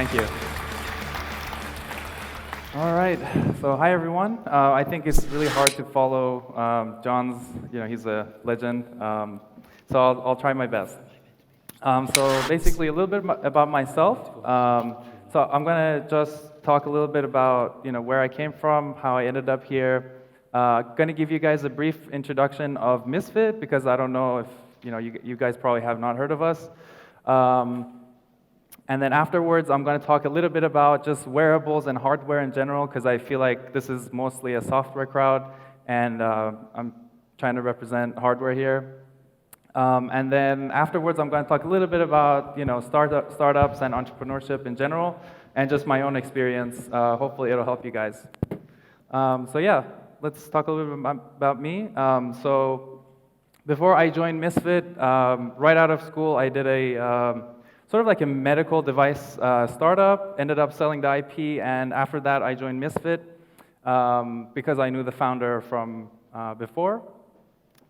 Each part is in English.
Thank you. All right. So hi everyone. I think it's really hard to follow John's. He's a legend. So I'll try my best. So basically, a little bit about myself. So I'm gonna just talk a little bit about where I came from, how I ended up here. Gonna give you guys a brief introduction of Misfit because I don't know if you guys probably have not heard of us. And then afterwards, I'm going to talk a little bit about just wearables and hardware in general, because I feel like this is mostly a software crowd, and I'm trying to represent hardware here. And then afterwards, I'm going to talk a little bit about startups and entrepreneurship in general, and just my own experience. Hopefully, it'll help you guys. So yeah, let's talk a little bit about me. So before I joined Misfit, right out of school, I did a sort of like a medical device startup, ended up selling the IP, and after that I joined Misfit because I knew the founder from before.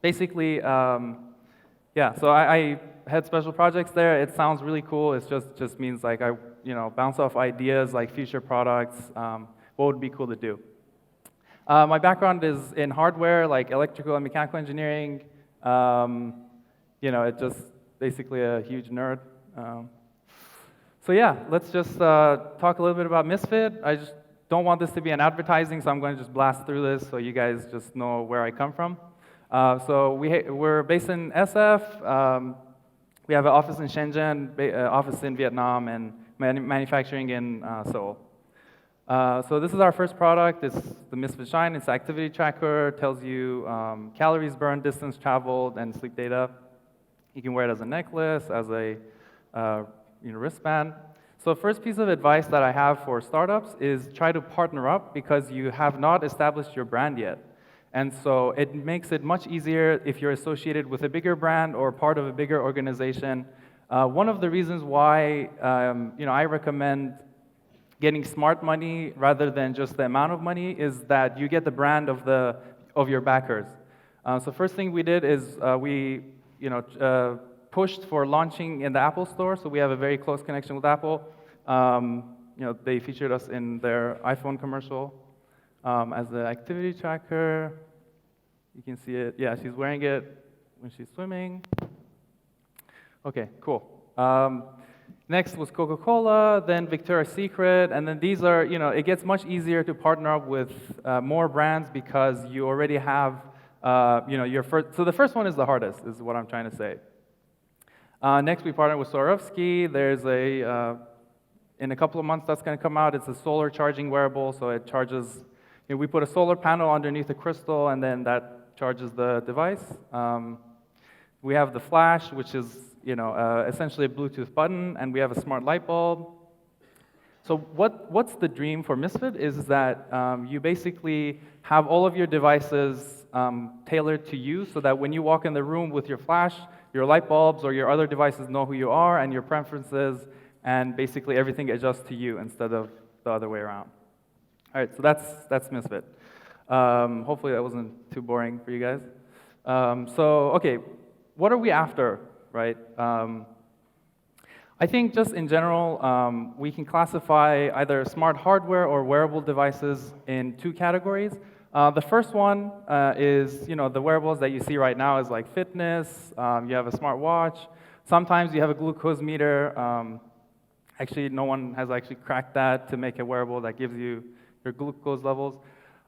Basically, yeah, so I had special projects there. It sounds really cool. It just means like I bounce off ideas like future products, what would be cool to do. My background is in hardware, like electrical and mechanical engineering. It's just basically a huge nerd. So yeah, let's just talk a little bit about Misfit. I just don't want this to be an advertising, so I'm going to just blast through this so you guys just know where I come from. So we're based in SF. We have an office in Shenzhen, office in Vietnam, and manufacturing in Seoul. So this is our first product. It's the Misfit Shine. It's an activity tracker. Tells you calories burned, distance traveled, and sleep data. You can wear it as a necklace, as a wristband. So first piece of advice that I have for startups is try to partner up because you have not established your brand yet. And so it makes it much easier if you're associated with a bigger brand or part of a bigger organization. One of the reasons why I recommend getting smart money rather than just the amount of money is that you get the brand of your backers. So first thing we did is we pushed for launching in the Apple Store, so we have a very close connection with Apple. They featured us in their iPhone commercial as the activity tracker. You can see it. Yeah, she's wearing it when she's swimming. Okay, cool. Next was Coca-Cola, then Victoria's Secret, and then these are, it gets much easier to partner up with more brands because you already have, your first. So the first one is the hardest, is what I'm trying to say. Next, we partnered with Swarovski. There's in a couple of months, that's going to come out. It's a solar charging wearable, so it charges. We put a solar panel underneath a crystal, and then that charges the device. We have the flash, which is essentially a Bluetooth button, and we have a smart light bulb. So what's the dream for Misfit is that you basically have all of your devices tailored to you, so that when you walk in the room with your flash, your light bulbs or your other devices know who you are and your preferences, and basically everything adjusts to you instead of the other way around. All right, so that's Misfit. Hopefully that wasn't too boring for you guys. So okay, what are we after, right? I think just in general, we can classify either smart hardware or wearable devices in two categories. The first one is, the wearables that you see right now is like fitness. You have a smart watch. Sometimes you have a glucose meter. Actually, no one has actually cracked that to make a wearable that gives you your glucose levels.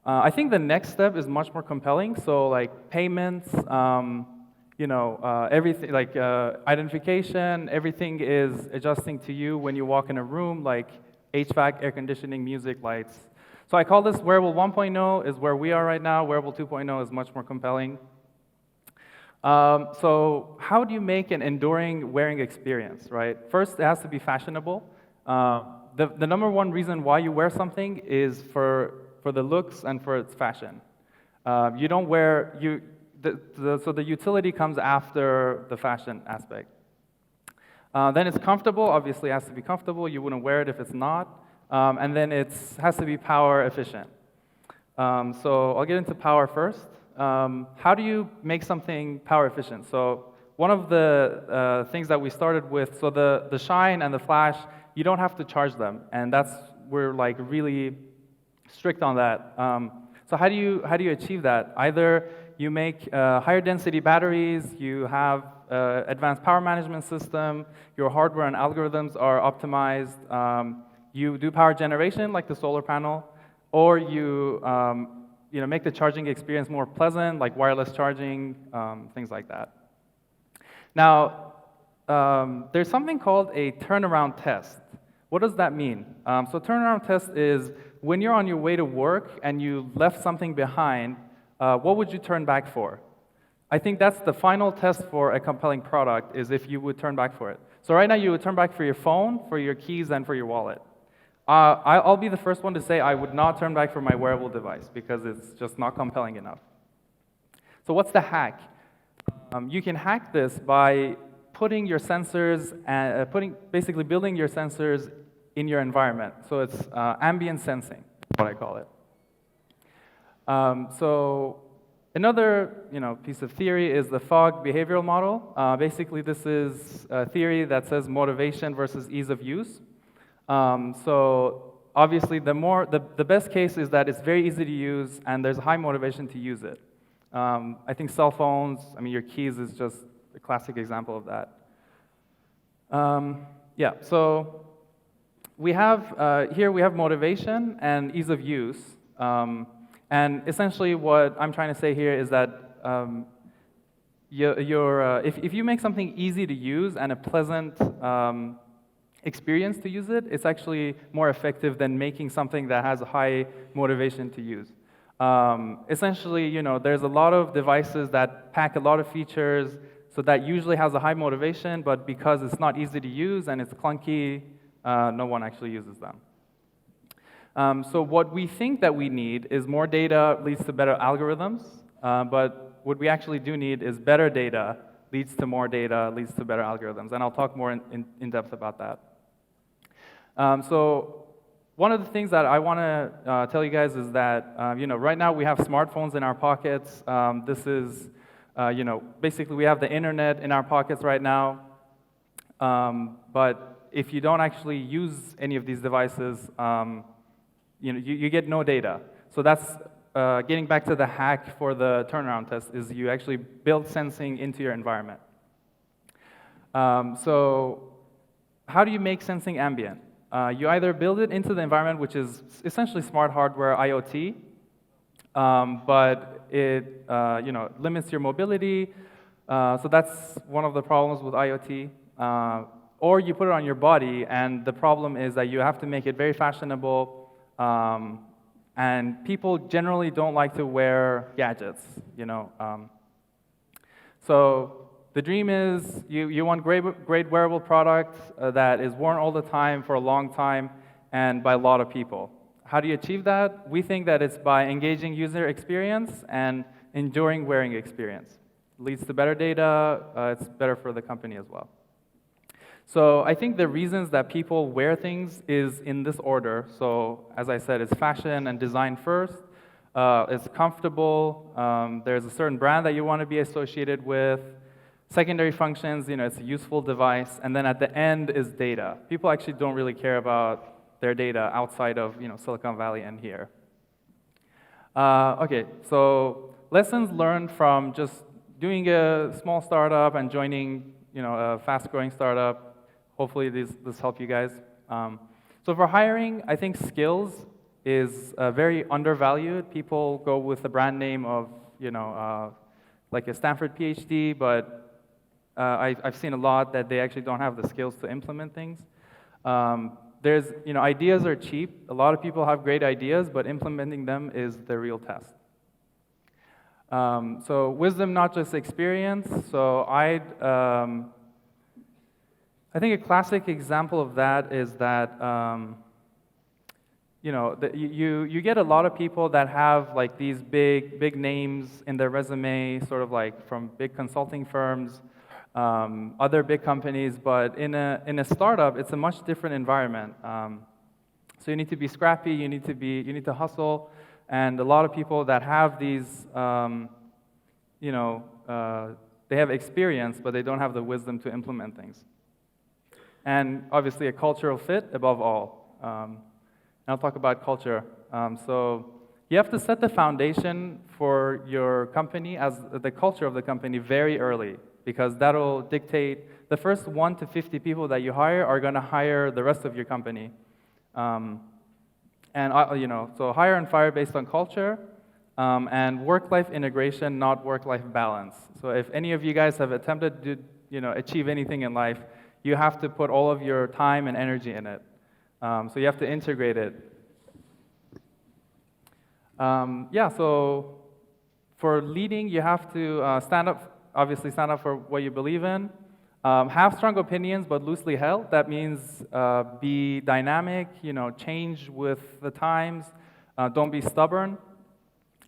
I think the next step is much more compelling. So like payments, everything like identification, everything is adjusting to you when you walk in a room, like HVAC, air conditioning, music, lights. So I call this Wearable 1.0 is where we are right now. Wearable 2.0 is much more compelling. So how do you make an enduring wearing experience, right? First, it has to be fashionable. The number one reason why you wear something is for the looks and for its fashion. You don't wear, so the utility comes after the fashion aspect. Then it's comfortable. Obviously, it has to be comfortable. You wouldn't wear it if it's not. And then it has to be power efficient. So I'll get into power first. How do you make something power efficient? So one of the things that we started with, so the Shine and the Flash you don't have to charge them, and we're like really strict on that. So how do you achieve that? Either you make higher density batteries, you have advanced power management system, your hardware and algorithms are optimized, you do power generation like the solar panel, or you make the charging experience more pleasant, like wireless charging, things like that. Now, there's something called a turnaround test. What does that mean? So turnaround test is when you're on your way to work and you left something behind, what would you turn back for? I think that's the final test for a compelling product, is if you would turn back for it. So right now you would turn back for your phone, for your keys, and for your wallet. I'll be the first one to say I would not turn back for my wearable device because it's just not compelling enough. So what's the hack? You can hack this by putting your sensors, basically building your sensors in your environment. So it's ambient sensing, what I call it. So another piece of theory is the fog behavioral model. Basically, this is a theory that says motivation versus ease of use. So obviously, the best case is that it's very easy to use and there's high motivation to use it. I think cell phones, your keys is just a classic example of that. Yeah, so we have here we have motivation and ease of use. And essentially what I'm trying to say here is that if you make something easy to use and a pleasant experience to use it, it's actually more effective than making something that has a high motivation to use. Essentially, there's a lot of devices that pack a lot of features, so that usually has a high motivation, but because it's not easy to use and it's clunky, no one actually uses them. So what we think that we need is more data leads to better algorithms, but what we actually do need is better data leads to more data, leads to better algorithms, and I'll talk more in depth about that. So one of the things that I want to tell you guys is that right now we have smartphones in our pockets. This is basically we have the internet in our pockets right now, but if you don't actually use any of these devices, you get no data. So that's getting back to the hack for the turnaround test, is you actually build sensing into your environment. So how do you make sensing ambient? You either build it into the environment, which is essentially smart hardware IoT, but it limits your mobility. So that's one of the problems with IoT. Or you put it on your body, and the problem is that you have to make it very fashionable. And people generally don't like to wear gadgets, So the dream is you want great wearable product that is worn all the time for a long time and by a lot of people. How do you achieve that? We think that it's by engaging user experience and enduring wearing experience. It leads to better data. It's better for the company as well. So I think the reasons that people wear things is in this order. So as I said, it's fashion and design first. It's comfortable. There's a certain brand that you want to be associated with. Secondary functions, it's a useful device. And then at the end is data. People actually don't really care about their data outside of Silicon Valley and here. Okay, so lessons learned from just doing a small startup and joining a fast-growing startup. Hopefully this helped you guys. So for hiring, I think skills is very undervalued. People go with the brand name of like a Stanford PhD, but I've seen a lot that they actually don't have the skills to implement things. Ideas are cheap. A lot of people have great ideas, but implementing them is the real test. So wisdom, not just experience. So I think a classic example of that is that you get a lot of people that have like these big names in their resume, sort of like from big consulting firms, other big companies. But in a startup, it's a much different environment. So you need to be scrappy. You need to hustle. And a lot of people that have these, they have experience, but they don't have the wisdom to implement things. and obviously a cultural fit above all. And I'll talk about culture. So you have to set the foundation for your company as the culture of the company very early, because that'll dictate the first 1 to 50 people that you hire are going to hire the rest of your company. So hire and fire based on culture, and work-life integration, not work-life balance. So if any of you guys have attempted to achieve anything in life, you have to put all of your time and energy in it. So you have to integrate it. So for leading, you have to stand up for what you believe in. Have strong opinions, but loosely held. That means be dynamic, change with the times. Don't be stubborn.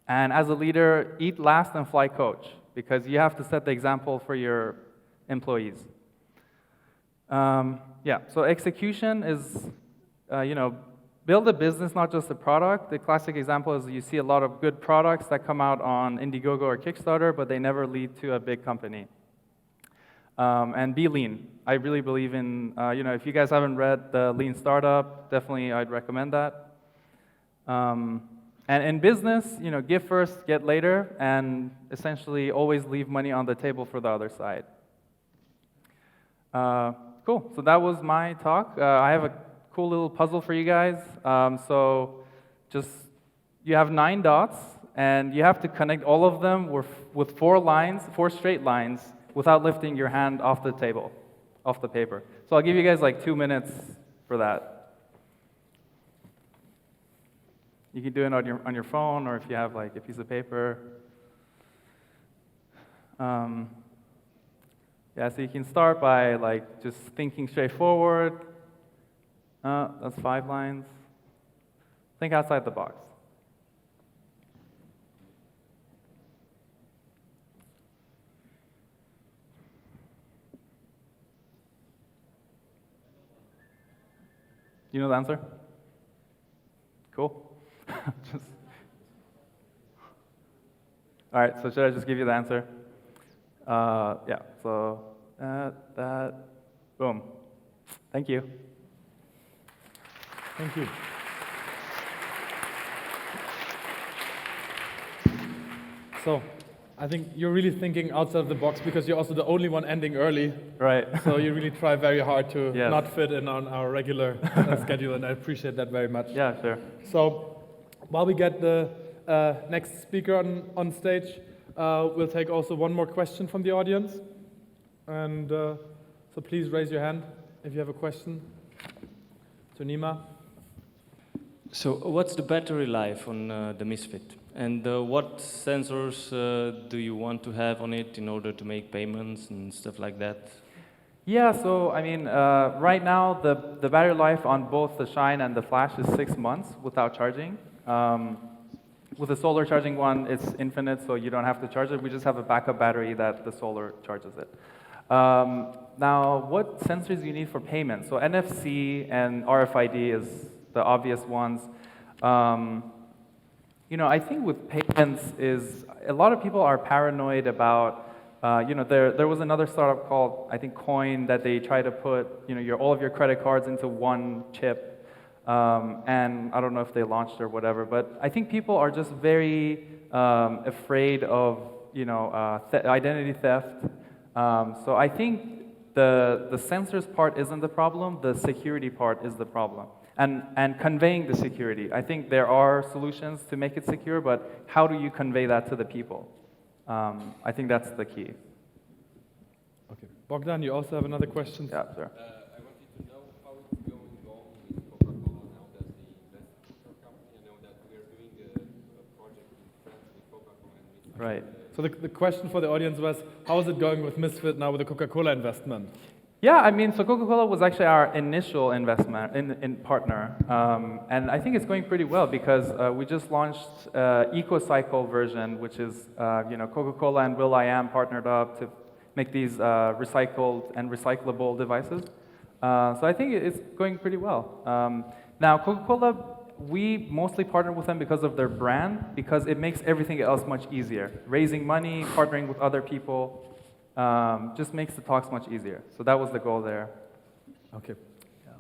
And as a leader, eat last and fly coach, because you have to set the example for your employees. So execution is, build a business, not just a product. The classic example is you see a lot of good products that come out on Indiegogo or Kickstarter, but they never lead to a big company. And be lean. I really believe in, if you guys haven't read the Lean Startup, definitely I'd recommend that. And in business, give first, get later, and essentially always leave money on the table for the other side. Cool, so that was my talk. I have a cool little puzzle for you guys. You have 9 dots, and you have to connect all of them with 4 straight lines, without lifting your hand off the table, off the paper. So I'll give you guys like 2 minutes for that. You can do it on your phone, or if you have like a piece of paper. So you can start by like just thinking straightforward. That's 5 lines. Think outside the box. You know the answer? Cool. All right, so should I just give you the answer? Boom. Thank you. Thank you. So, I think you're really thinking outside the box, because you're also the only one ending early. Right. So you really try very hard to Yes. not fit in on our regular schedule, and I appreciate that very much. Yeah, sure. So, while we get the next speaker on stage, we'll take also one more question from the audience. And so please raise your hand if you have a question to Nima. So what's the battery life on the Misfit? And what sensors do you want to have on it in order to make payments and stuff like that? Yeah, so I mean, right now the battery life on both the Shine and the Flash is 6 months without charging. With the solar charging one, it's infinite, so you don't have to charge it. We just have a backup battery that the solar charges it. Now, what sensors do you need for payment? So NFC and RFID is the obvious ones. I think with payments is a lot of people are paranoid about. There was another startup called, I think, Coin, that they try to put all of your credit cards into one chip. And I don't know if they launched or whatever, but I think people are just very afraid of identity theft. So I think the sensors part isn't the problem, the security part is the problem. And conveying the security. I think there are solutions to make it secure, but how do you convey that to the people? I think that's the key. Okay. Bogdan, you also have another question? Yeah, sure. I wanted to know how it's going on with Coca-Cola now that they invested in your company. I know that we are doing a project in France with Coca-Cola and Misfit. Right. So the question for the audience was, how is it going with Misfit now with the Coca-Cola investment? Yeah, I mean, so Coca-Cola was actually our initial investment in partner, and I think it's going pretty well because we just launched EcoCycle version, which is Coca-Cola and will.i.am partnered up to make these recycled and recyclable devices. So I think it's going pretty well. Now, Coca-Cola, we mostly partner with them because of their brand, because it makes everything else much easier. Raising money, partnering with other people. Just makes the talks much easier. So that was the goal there. Okay.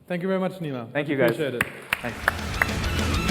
Thank you very much, Nima. Thank you, guys. Appreciate it. Thanks.